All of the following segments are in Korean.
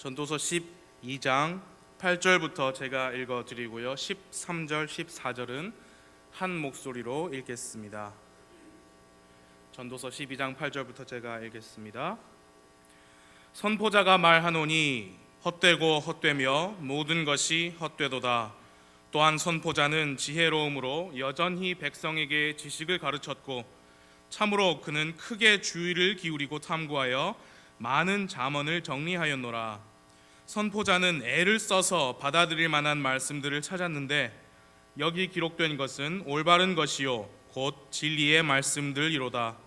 전도서 12장 8절부터 제가 읽어드리고요, 13절, 14절은 한 목소리로 읽겠습니다. 전도서 12장 8절부터 제가 읽겠습니다. 선포자가 말하노니 헛되고 헛되며 모든 것이 헛되도다. 또한 선포자는 지혜로움으로 여전히 백성에게 지식을 가르쳤고 참으로 그는 크게 주의를 기울이고 탐구하여 많은 잠언을 정리하였노라. 선포자는 애를 써서 받아들일 만한 말씀들을 찾았는데 여기 기록된 것은 올바른 것이요 곧 진리의 말씀들이로다.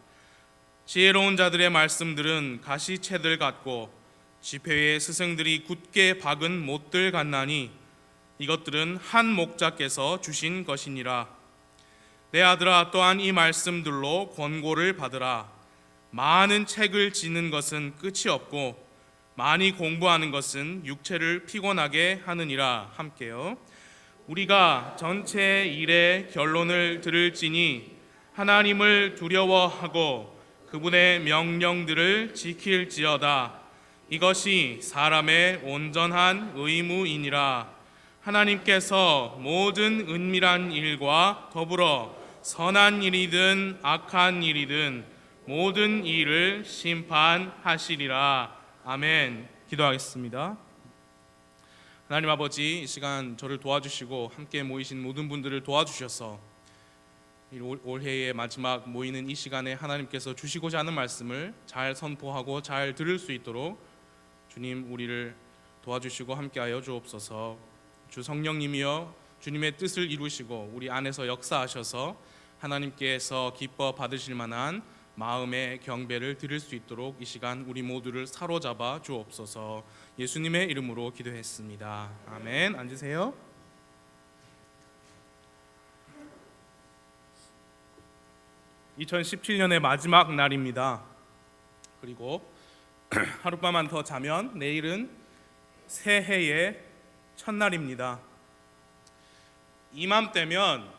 지혜로운 자들의 말씀들은 가시채들 같고 지폐의 스승들이 굳게 박은 못들 같나니 이것들은 한 목자께서 주신 것이니라. 내 아들아, 또한 이 말씀들로 권고를 받으라. 많은 책을 지는 것은 끝이 없고 많이 공부하는 것은 육체를 피곤하게 하느니라. 함께요. 우리가 전체 일의 결론을 들을지니 하나님을 두려워하고 그분의 명령들을 지킬지어다. 이것이 사람의 온전한 의무이니라. 하나님께서 모든 은밀한 일과 더불어 선한 일이든 악한 일이든 모든 일을 심판하시리라. 아멘. 기도하겠습니다. 하나님 아버지, 이 시간 저를 도와주시고 함께 모이신 모든 분들을 도와주셔서 올해의 마지막 모이는 이 시간에 하나님께서 주시고자 하는 말씀을 잘 선포하고 잘 들을 수 있도록 주님 우리를 도와주시고 함께하여 주옵소서. 주 성령님이여 주님의 뜻을 이루시고 우리 안에서 역사하셔서 하나님께서 기뻐 받으실 만한 마음의 경배를 드릴 수 있도록 이 시간 우리 모두를 사로잡아 주옵소서. 예수님의 이름으로 기도했습니다. 아멘. 앉으세요. (2017년의) 마지막 날입니다. 그리고 하룻밤만 더 자면 내일은 새해의 첫날입니다. 이맘때면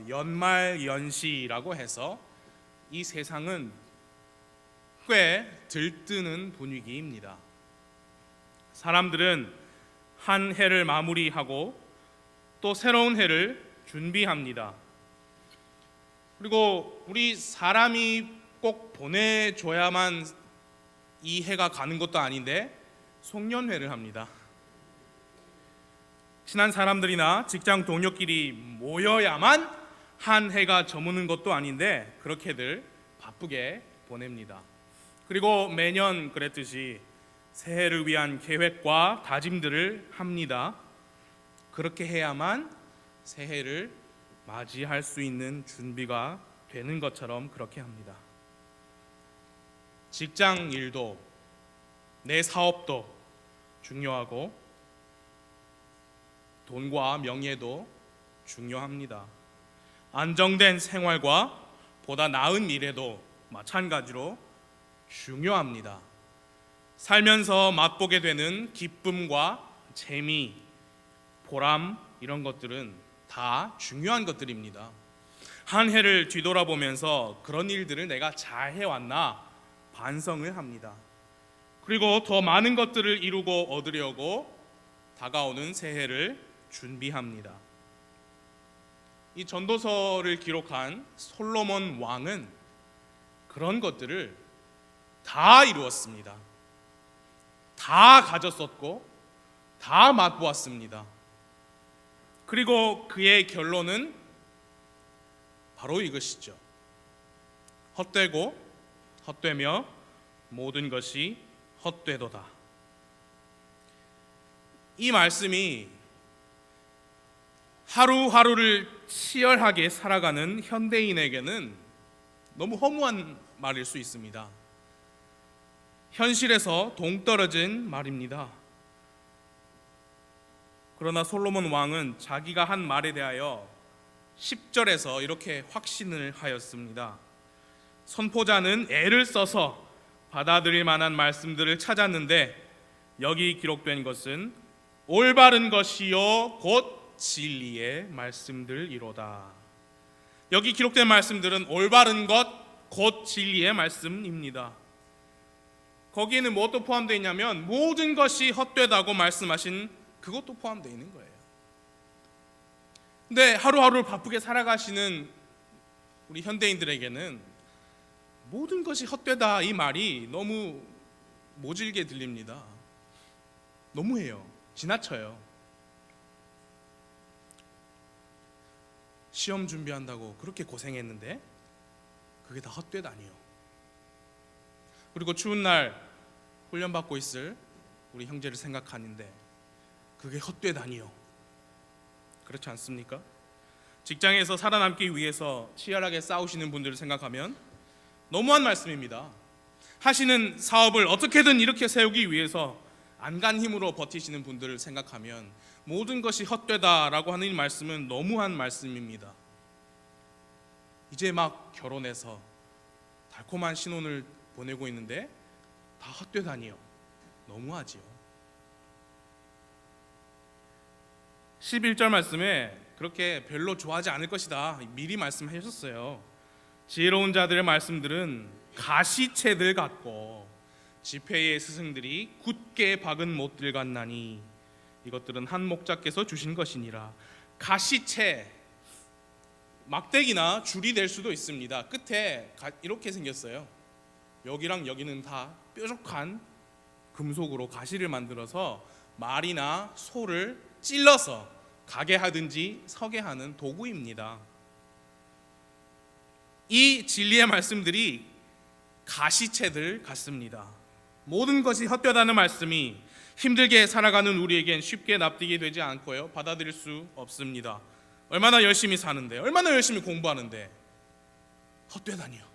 연말연시라고 해서 이 세상은 꽤 들뜨는 분위기입니다. 사람들은 한 해를 마무리하고 또 새로운 해를 준비합니다. 그리고 우리 사람이 꼭 보내줘야만 이 해가 가는 것도 아닌데 송년회를 합니다. 친한 사람들이나 직장 동료끼리 모여야만 한 해가 저무는 것도 아닌데 그렇게들 바쁘게 보냅니다. 그리고 매년 그랬듯이 새해를 위한 계획과 다짐들을 합니다. 그렇게 해야만 새해를 맞이할 수 있는 준비가 되는 것처럼 그렇게 합니다. 직장 일도 내 사업도 중요하고 돈과 명예도 중요합니다. 안정된 생활과 보다 나은 미래도 마찬가지로 중요합니다. 살면서 맛보게 되는 기쁨과 재미, 보람 이런 것들은 다 중요한 것들입니다. 한 해를 뒤돌아보면서 그런 일들을 내가 잘 해왔나 반성을 합니다. 그리고 더 많은 것들을 이루고 얻으려고 다가오는 새해를 준비합니다. 이 전도서를 기록한 솔로몬 왕은 그런 것들을 다 이루었습니다. 다 가졌었고 다 맛보았습니다. 그리고 그의 결론은 바로 이것이죠. 헛되고 헛되며 모든 것이 헛되도다. 이 말씀이 하루하루를 치열하게 살아가는 현대인에게는 너무 허무한 말일 수 있습니다. 현실에서 동떨어진 말입니다. 그러나 솔로몬 왕은 자기가 한 말에 대하여 10절에서 이렇게 확신을 하였습니다. 선포자는 애를 써서 받아들일 만한 말씀들을 찾았는데 여기 기록된 것은 올바른 것이요 곧 진리의 말씀들이로다. 여기 기록된 말씀들은 올바른 것 곧 진리의 말씀입니다. 거기에는 무엇도 포함되어 있냐면 모든 것이 헛되다고 말씀하신 그것도 포함되어 있는 거예요. 근데 하루하루를 바쁘게 살아가시는 우리 현대인들에게는 모든 것이 헛되다 이 말이 너무 모질게 들립니다. 너무해요. 지나쳐요. 시험 준비한다고 그렇게 고생했는데 그게 다 헛되다니요. 그리고 추운 날 훈련받고 있을 우리 형제를 생각하는데 그게 헛되다니요. 그렇지 않습니까? 직장에서 살아남기 위해서 치열하게 싸우시는 분들을 생각하면 너무한 말씀입니다. 하시는 사업을 어떻게든 이렇게 세우기 위해서 안간 힘으로 버티시는 분들을 생각하면 모든 것이 헛되다라고 하는 이 말씀은 너무한 말씀입니다. 이제 막 결혼해서 달콤한 신혼을 보내고 있는데 다 헛되다니요. 너무하지요. 11절 말씀에 그렇게 별로 좋아하지 않을 것이다 미리 말씀하셨어요. 지혜로운 자들의 말씀들은 가시채들 같고 지폐의 스승들이 굳게 박은 못들 같나니 이것들은 한 목자께서 주신 것이니라. 가시채, 막대기나 줄이 될 수도 있습니다. 끝에 이렇게 생겼어요. 여기랑 여기는 다 뾰족한 금속으로 가시를 만들어서 말이나 소를 찔러서 가게 하든지 서게 하는 도구입니다. 이 진리의 말씀들이 가시채들 같습니다. 모든 것이 헛되다는 말씀이 힘들게 살아가는 우리에겐 쉽게 납득이 되지 않고요, 받아들일 수 없습니다. 얼마나 열심히 사는데, 얼마나 열심히 공부하는데 헛되다니요.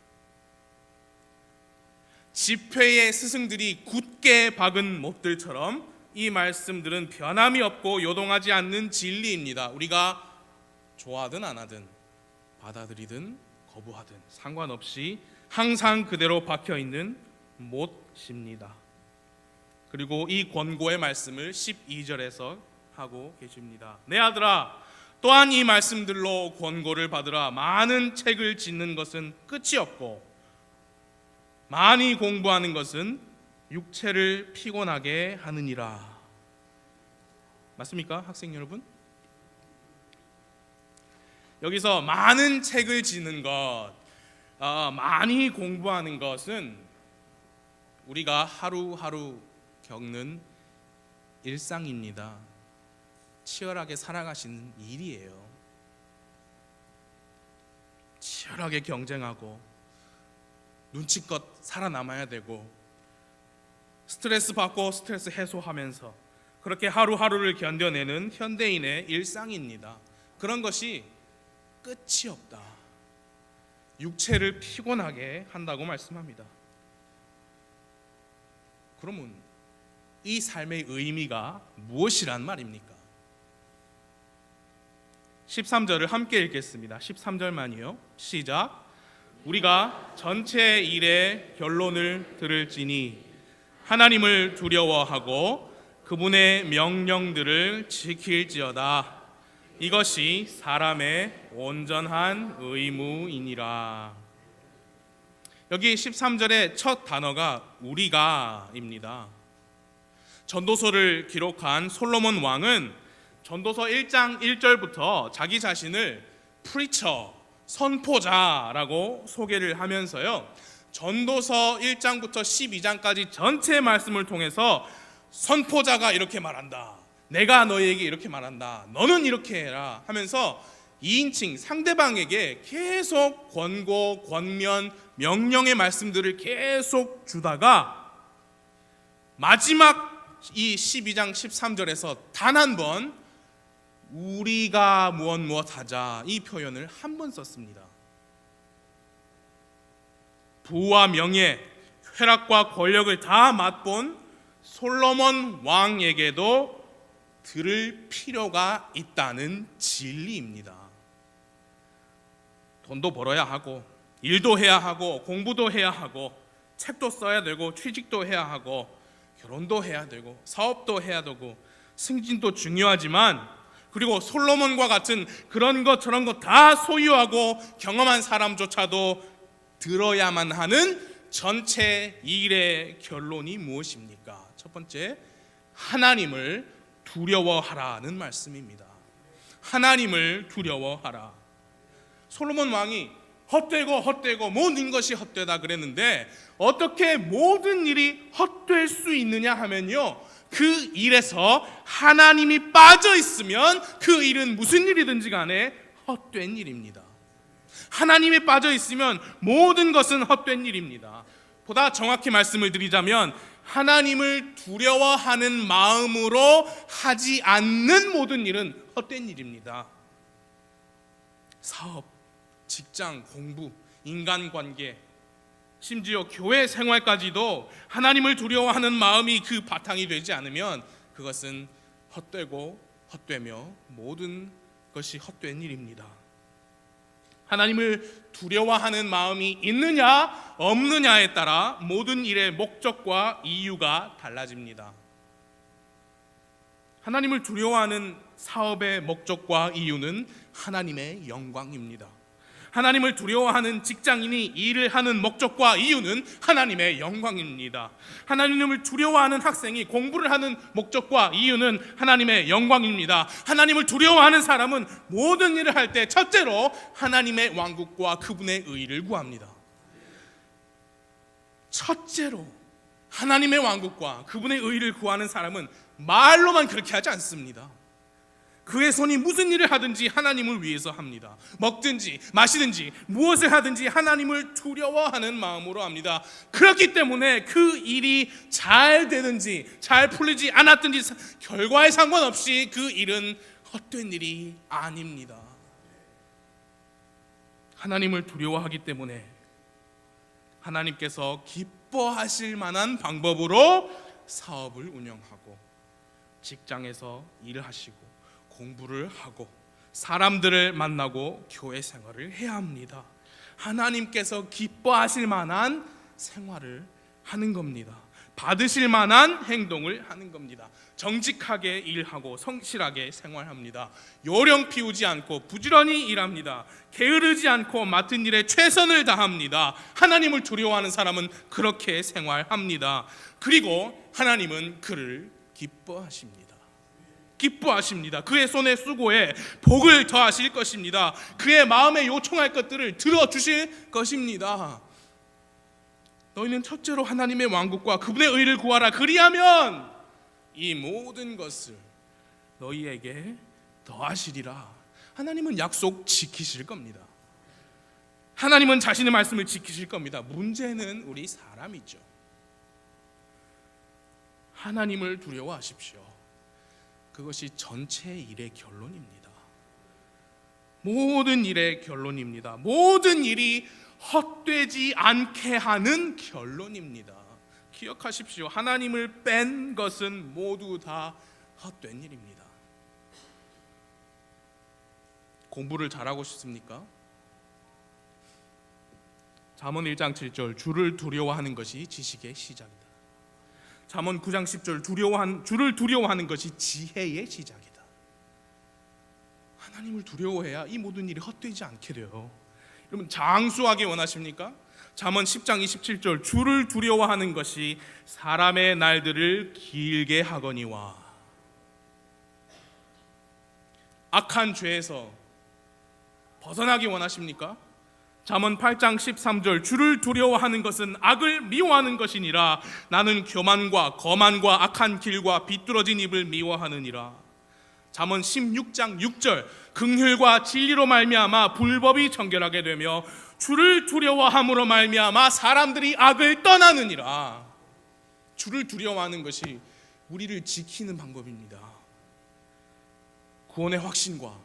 지폐의 스승들이 굳게 박은 못들처럼 이 말씀들은 변함이 없고 요동하지 않는 진리입니다. 우리가 좋아하든 안 하든 받아들이든 거부하든 상관없이 항상 그대로 박혀있는 못입니다. 그리고 이 권고의 말씀을 12절에서 하고 계십니다. 내 아들아, 또한 이 말씀들로 권고를 받으라. 많은 책을 짓는 것은 끝이 없고 많이 공부하는 것은 육체를 피곤하게 하느니라. 맞습니까, 학생 여러분? 여기서 많은 책을 짓는 것, 많이 공부하는 것은 우리가 하루하루 겪는 일상입니다. 치열하게 살아가시는 일이에요. 치열하게 경쟁하고 눈치껏 살아남아야 되고 스트레스 받고 스트레스 해소하면서 그렇게 하루하루를 견뎌내는 현대인의 일상입니다. 그런 것이 끝이 없다. 육체를 피곤하게 한다고 말씀합니다. 그러면 이 삶의 의미가 무엇이란 말입니까? 13절을 함께 읽겠습니다. 13절만이요. 시작. 우리가 전체 일의 결론을 들을지니 하나님을 두려워하고 그분의 명령들을 지킬지어다. 이것이 사람의 온전한 의무이니라. 여기 13절의 첫 단어가 우리가입니다. 전도서를 기록한 솔로몬 왕은 전도서 1장 1절부터 자기 자신을 프리처, 선포자라고 소개를 하면서요, 전도서 1장부터 12장까지 전체 말씀을 통해서 선포자가 이렇게 말한다, 내가 너희에게 이렇게 말한다, 너는 이렇게 해라 하면서 2인칭 상대방에게 계속 권고, 권면, 명령의 말씀들을 계속 주다가 마지막 이 12장 13절에서 단 한 번 우리가 무엇 하자 이 표현을 한 번 썼습니다. 부와 명예, 쾌락과 권력을 다 맛본 솔로몬 왕에게도 들을 필요가 있다는 진리입니다. 돈도 벌어야 하고 일도 해야 하고 공부도 해야 하고 책도 써야 되고 취직도 해야 하고 결혼도 해야 되고 사업도 해야 되고 승진도 중요하지만, 그리고 솔로몬과 같은 그런 것 저런 것 다 소유하고 경험한 사람조차도 들어야만 하는 전체 일의 결론이 무엇입니까? 첫 번째, 하나님을 두려워하라는 말씀입니다. 하나님을 두려워하라. 솔로몬 왕이 헛되고 모든 것이 헛되다 그랬는데 어떻게 모든 일이 헛될 수 있느냐 하면요, 그 일에서 하나님이 빠져 있으면 그 일은 무슨 일이든지 간에 헛된 일입니다. 하나님이 빠져 있으면 모든 것은 헛된 일입니다. 보다 정확히 말씀을 드리자면 하나님을 두려워하는 마음으로 하지 않는 모든 일은 헛된 일입니다. 사업, 직장, 공부, 인간관계, 심지어 교회 생활까지도 하나님을 두려워하는 마음이 그 바탕이 되지 않으면 그것은 헛되고 헛되며 모든 것이 헛된 일입니다. 하나님을 두려워하는 마음이 있느냐 없느냐에 따라 모든 일의 목적과 이유가 달라집니다. 하나님을 두려워하는 사업의 목적과 이유는 하나님의 영광입니다. 하나님을 두려워하는 직장인이 일을 하는 목적과 이유는 하나님의 영광입니다. 하나님을 두려워하는 학생이 공부를 하는 목적과 이유는 하나님의 영광입니다. 하나님을 두려워하는 사람은 모든 일을 할 때 첫째로 하나님의 왕국과 그분의 의를 구합니다. 첫째로 하나님의 왕국과 그분의 의를 구하는 사람은 말로만 그렇게 하지 않습니다. 그의 손이 무슨 일을 하든지 하나님을 위해서 합니다. 먹든지 마시든지 무엇을 하든지 하나님을 두려워하는 마음으로 합니다. 그렇기 때문에 그 일이 잘 되든지 잘 풀리지 않았든지 결과에 상관없이 그 일은 헛된 일이 아닙니다. 하나님을 두려워하기 때문에 하나님께서 기뻐하실 만한 방법으로 사업을 운영하고 직장에서 일을 하시고 공부를 하고 사람들을 만나고 교회 생활을 해야 합니다. 하나님께서 기뻐하실 만한 생활을 하는 겁니다. 받으실 만한 행동을 하는 겁니다. 정직하게 일하고 성실하게 생활합니다. 요령 피우지 않고 부지런히 일합니다. 게으르지 않고 맡은 일에 최선을 다합니다. 하나님을 두려워하는 사람은 그렇게 생활합니다. 그리고 하나님은 그를 기뻐하십니다. 그의 손의 수고에 복을 더하실 것입니다. 그의 마음에 요청할 것들을 들어주실 것입니다. 너희는 첫째로 하나님의 왕국과 그분의 의를 구하라. 그리하면 이 모든 것을 너희에게 더하시리라. 하나님은 약속 지키실 겁니다. 하나님은 자신의 말씀을 지키실 겁니다. 문제는 우리 사람이죠. 하나님을 두려워하십시오. 그것이 전체 일의 결론입니다. 모든 일의 결론입니다. 모든 일이 헛되지 않게 하는 결론입니다. 기억하십시오. 하나님을 뺀 것은 모두 다 헛된 일입니다. 공부를 잘하고 싶습니까? 잠언 1장 7절 주를 두려워하는 것이 지식의 시작이다. 잠언 9장 10절 주를 두려워하는 것이 지혜의 시작이다. 하나님을 두려워해야 이 모든 일이 헛되지 않게 돼요. 여러분 장수하기 원하십니까? 잠언 10장 27절 주를 두려워하는 것이 사람의 날들을 길게 하거니와. 악한 죄에서 벗어나기 원하십니까? 잠언 8장 13절 주를 두려워하는 것은 악을 미워하는 것이니라. 나는 교만과 거만과 악한 길과 비뚤어진 입을 미워하느니라. 잠언 16장 6절 긍휼과 진리로 말미암아 불법이 정결하게 되며 주를 두려워함으로 말미암아 사람들이 악을 떠나느니라. 주를 두려워하는 것이 우리를 지키는 방법입니다. 구원의 확신과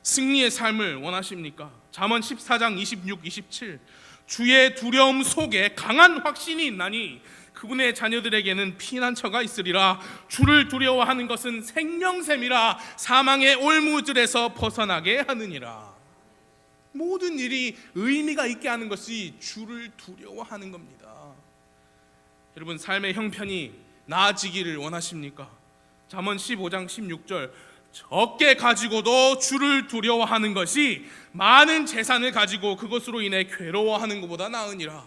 승리의 삶을 원하십니까? 잠언 14장 26, 27 주의 두려움 속에 강한 확신이 있나니 그분의 자녀들에게는 피난처가 있으리라. 주를 두려워하는 것은 생명샘이라. 사망의 올무들에서 벗어나게 하느니라. 모든 일이 의미가 있게 하는 것이 주를 두려워하는 겁니다. 여러분 삶의 형편이 나아지기를 원하십니까? 잠언 15장 16절 적게 가지고도 주를 두려워하는 것이 많은 재산을 가지고 그것으로 인해 괴로워하는 것보다 나으니라.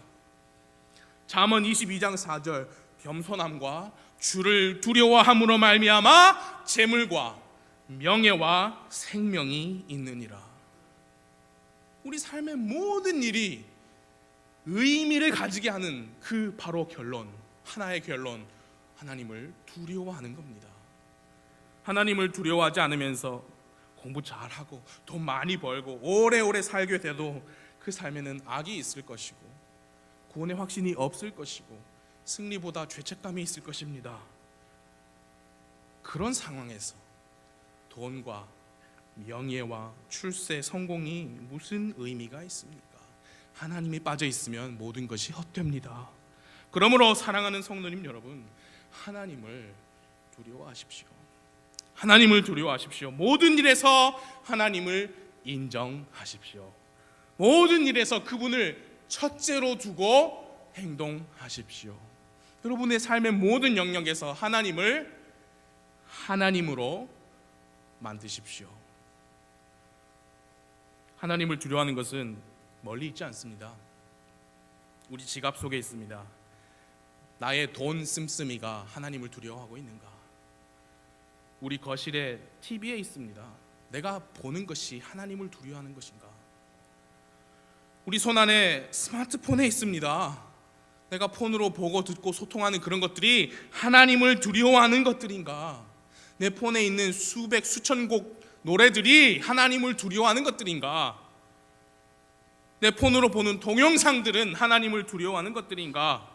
잠언 22장 4절 겸손함과 주를 두려워함으로 말미암아 재물과 명예와 생명이 있느니라. 우리 삶의 모든 일이 의미를 가지게 하는 그 바로 결론, 하나의 결론, 하나님을 두려워하는 겁니다. 하나님을 두려워하지 않으면서 공부 잘하고 돈 많이 벌고 오래오래 살게 돼도 그 삶에는 악이 있을 것이고 구원의 확신이 없을 것이고 승리보다 죄책감이 있을 것입니다. 그런 상황에서 돈과 명예와 출세, 성공이 무슨 의미가 있습니까? 하나님이 빠져 있으면 모든 것이 헛됩니다. 그러므로 사랑하는 성도님 여러분, 하나님을 두려워하십시오. 하나님을 두려워하십시오. 모든 일에서 하나님을 인정하십시오. 모든 일에서 그분을 첫째로 두고 행동하십시오. 여러분의 삶의 모든 영역에서 하나님을 하나님으로 만드십시오. 하나님을 두려워하는 것은 멀리 있지 않습니다. 우리 지갑 속에 있습니다. 나의 돈 씀씀이가 하나님을 두려워하고 있는가? 우리 거실에 TV에 있습니다. 내가 보는 것이 하나님을 두려워하는 것인가? 우리 손안에 스마트폰에 있습니다. 내가 폰으로 보고 듣고 소통하는 그런 것들이 하나님을 두려워하는 것들인가? 내 폰에 있는 수백 수천 곡 노래들이 하나님을 두려워하는 것들인가? 내 폰으로 보는 동영상들은 하나님을 두려워하는 것들인가?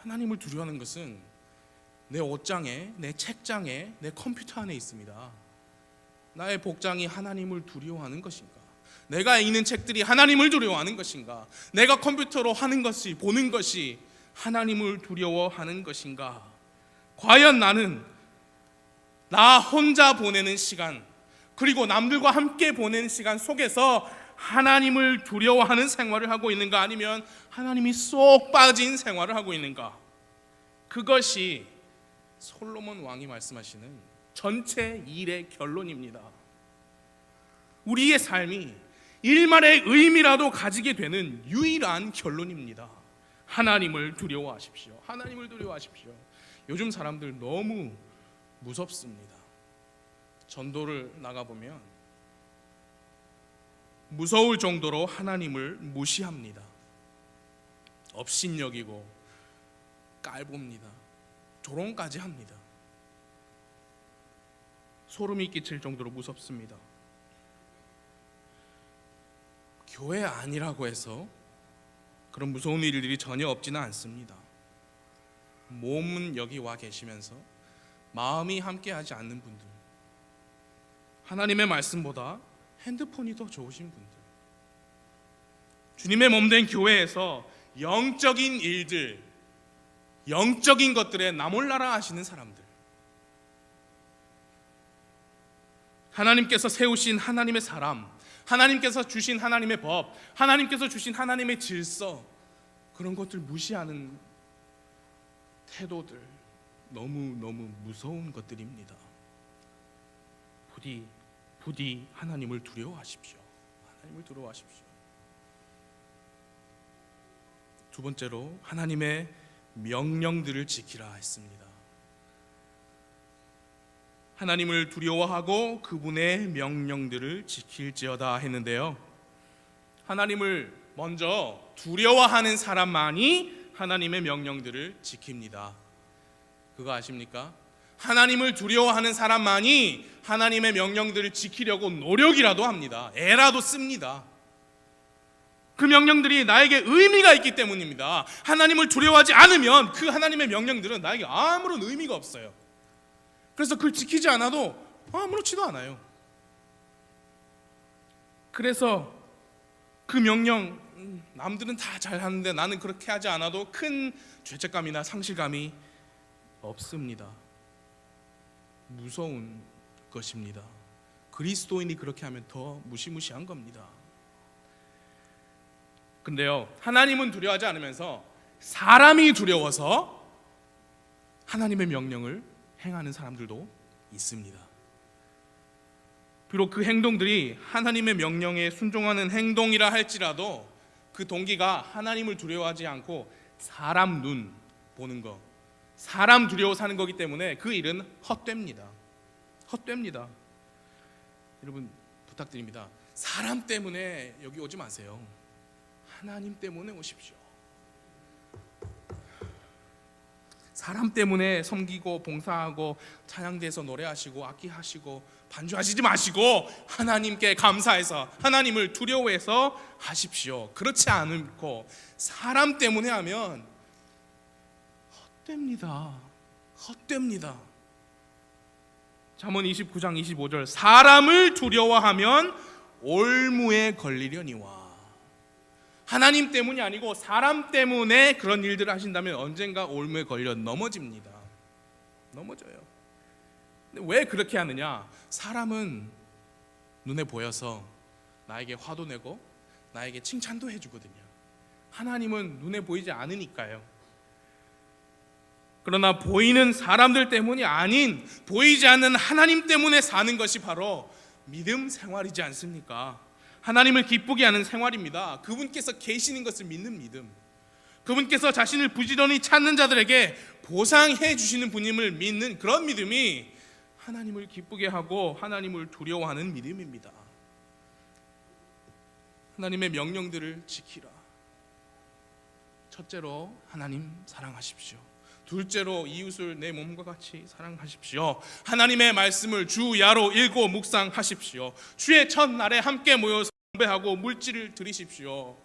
하나님을 두려워하는 것은 내 옷장에, 내 책장에, 내 컴퓨터 안에 있습니다. 나의 복장이 하나님을 두려워하는 것인가? 내가 읽는 책들이 하나님을 두려워하는 것인가? 내가 컴퓨터로 하는 것이, 보는 것이 하나님을 두려워하는 것인가? 과연 나는 나 혼자 보내는 시간, 그리고 남들과 함께 보내는 시간 속에서 하나님을 두려워하는 생활을 하고 있는가? 아니면 하나님이 쏙 빠진 생활을 하고 있는가? 그것이 솔로몬 왕이 말씀하시는 전체 일의 결론입니다. 우리의 삶이 일말의 의미라도 가지게 되는 유일한 결론입니다. 하나님을 두려워하십시오. 하나님을 두려워하십시오. 요즘 사람들 너무 무섭습니다. 전도를 나가보면 무서울 정도로 하나님을 무시합니다. 업신여기고 깔봅니다. 조롱까지 합니다. 소름이 끼칠 정도로 무섭습니다. 교회 아니라고 해서 그런 무서운 일들이 전혀 없지는 않습니다. 몸은 여기 와 계시면서 마음이 함께하지 않는 분들, 하나님의 말씀보다 핸드폰이 더 좋으신 분들, 주님의 몸된 교회에서 영적인 일들, 영적인 것들에 나몰라라 하시는 사람들, 하나님께서 세우신 하나님의 사람, 하나님께서 주신 하나님의 법, 하나님께서 주신 하나님의 질서, 그런 것들 무시하는 태도들, 너무 무서운 것들입니다. 부디 하나님을 두려워하십시오. 하나님을 두려워하십시오. 두 번째로 하나님의 명령들을 지키라 했습니다. 하나님을 두려워하고 그분의 명령들을 지킬지어다 했는데요, 하나님을 먼저 두려워하는 사람만이 하나님의 명령들을 지킵니다. 그거 아십니까? 하나님을 두려워하는 사람만이 하나님의 명령들을 지키려고 노력이라도 합니다. 애라도 씁니다. 그 명령들이 나에게 의미가 있기 때문입니다. 하나님을 두려워하지 않으면 그 하나님의 명령들은 나에게 아무런 의미가 없어요. 그래서 그걸 지키지 않아도 아무렇지도 않아요. 그래서 그 명령, 남들은 다 잘하는데 나는 그렇게 하지 않아도 큰 죄책감이나 상실감이 없습니다. 무서운 것입니다. 그리스도인이 그렇게 하면 더 무시무시한 겁니다. 근데요, 하나님은 두려워하지 않으면서 사람이 두려워서 하나님의 명령을 행하는 사람들도 있습니다. 비록 그 행동들이 하나님의 명령에 순종하는 행동이라 할지라도 그 동기가 하나님을 두려워하지 않고 사람 눈 보는 거, 사람 두려워 사는 거기 때문에 그 일은 헛됩니다. 헛됩니다. 여러분 부탁드립니다. 사람 때문에 여기 오지 마세요. 하나님 때문에 오십시오. 사람 때문에 섬기고 봉사하고 찬양대에서 노래하시고 악기하시고 반주하시지 마시고 하나님께 감사해서 하나님을 두려워해서 하십시오. 그렇지 않고 사람 때문에 하면 헛됩니다. 헛됩니다. 잠언 29장 25절 사람을 두려워하면 올무에 걸리려니와. 하나님 때문이 아니고 사람 때문에 그런 일들을 하신다면 언젠가 올무에 걸려 넘어집니다. 넘어져요. 근데 왜 그렇게 하느냐? 사람은 눈에 보여서 나에게 화도 내고 나에게 칭찬도 해주거든요. 하나님은 눈에 보이지 않으니까요. 그러나 보이는 사람들 때문이 아닌 보이지 않는 하나님 때문에 사는 것이 바로 믿음 생활이지 않습니까? 하나님을 기쁘게 하는 생활입니다. 그분께서 계시는 것을 믿는 믿음, 그분께서 자신을 부지런히 찾는 자들에게 보상해 주시는 분임을 믿는 그런 믿음이 하나님을 기쁘게 하고 하나님을 두려워하는 믿음입니다. 하나님의 명령들을 지키라. 첫째로 하나님 사랑하십시오. 둘째로 이웃을 내 몸과 같이 사랑하십시오. 하나님의 말씀을 주야로 읽고 묵상하십시오. 주의 첫날에 함께 모여서 경배하고 물질을 드리십시오.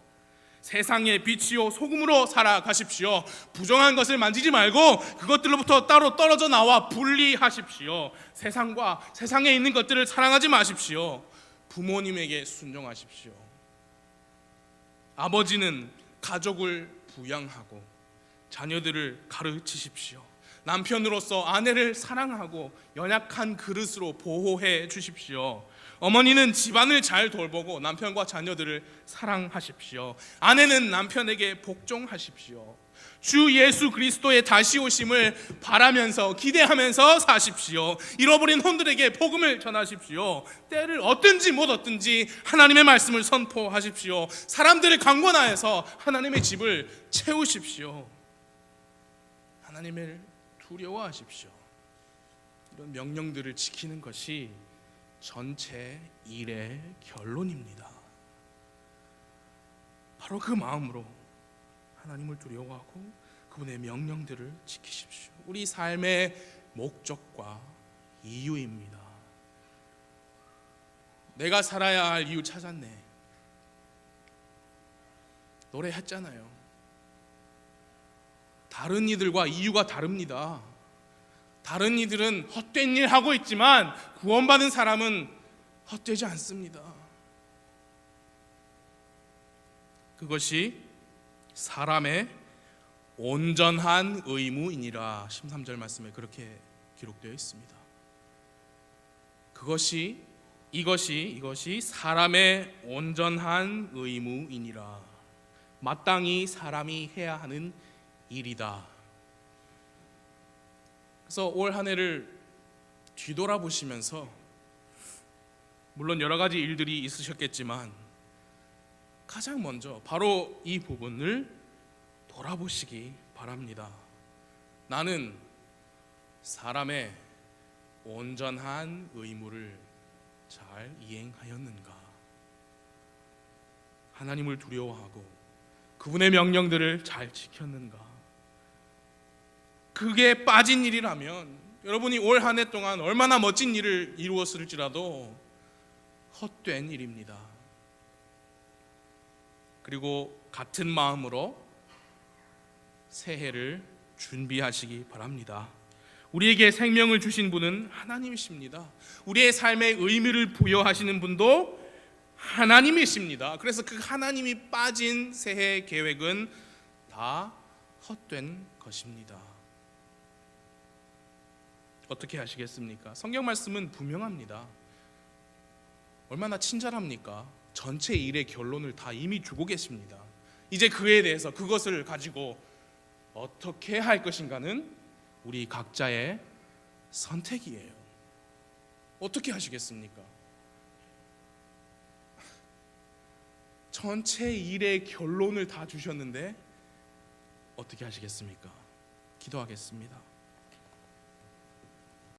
세상의 빛이요 소금으로 살아가십시오. 부정한 것을 만지지 말고 그것들로부터 따로 떨어져 나와 분리하십시오. 세상과 세상에 있는 것들을 사랑하지 마십시오. 부모님에게 순종하십시오. 아버지는 가족을 부양하고 자녀들을 가르치십시오. 남편으로서 아내를 사랑하고 연약한 그릇으로 보호해 주십시오. 어머니는 집안을 잘 돌보고 남편과 자녀들을 사랑하십시오. 아내는 남편에게 복종하십시오. 주 예수 그리스도의 다시 오심을 바라면서 기대하면서 사십시오. 잃어버린 혼들에게 복음을 전하십시오. 때를 얻든지 못 얻든지 하나님의 말씀을 선포하십시오. 사람들을 강권하여서 하나님의 집을 채우십시오. 하나님을 두려워하십시오. 이런 명령들을 지키는 것이 전체 일의 결론입니다. 바로 그 마음으로 하나님을 두려워하고 그분의 명령들을 지키십시오. 우리 삶의 목적과 이유입니다. 내가 살아야 할 이유 찾았네. 노래했잖아요. 다른 이들과 이유가 다릅니다. 다른 이들은 헛된 일 하고 있지만 구원받은 사람은 헛되지 않습니다. 그것이 사람의 온전한 의무이니라. 13절 말씀에 그렇게 기록되어 있습니다. 이것이 사람의 온전한 의무이니라. 마땅히 사람이 해야 하는 일이다. 그래서 올 한 해를 뒤돌아보시면서 물론 여러 가지 일들이 있으셨겠지만 가장 먼저 바로 이 부분을 돌아보시기 바랍니다. 나는 사람의 온전한 의무를 잘 이행하였는가? 하나님을 두려워하고 그분의 명령들을 잘 지켰는가? 그게 빠진 일이라면 여러분이 올 한 해 동안 얼마나 멋진 일을 이루었을지라도 헛된 일입니다. 그리고 같은 마음으로 새해를 준비하시기 바랍니다. 우리에게 생명을 주신 분은 하나님이십니다. 우리의 삶에 의미를 부여하시는 분도 하나님이십니다. 그래서 그 하나님이 빠진 새해 계획은 다 헛된 것입니다. 어떻게 하시겠습니까? 성경 말씀은 분명합니다. 얼마나 친절합니까? 전체 일의 결론을 다 이미 주고 계십니다. 이제 그에 대해서 그것을 가지고 어떻게 할 것인가는 우리 각자의 선택이에요. 어떻게 하시겠습니까? 전체 일의 결론을 다 주셨는데 어떻게 하시겠습니까? 기도하겠습니다.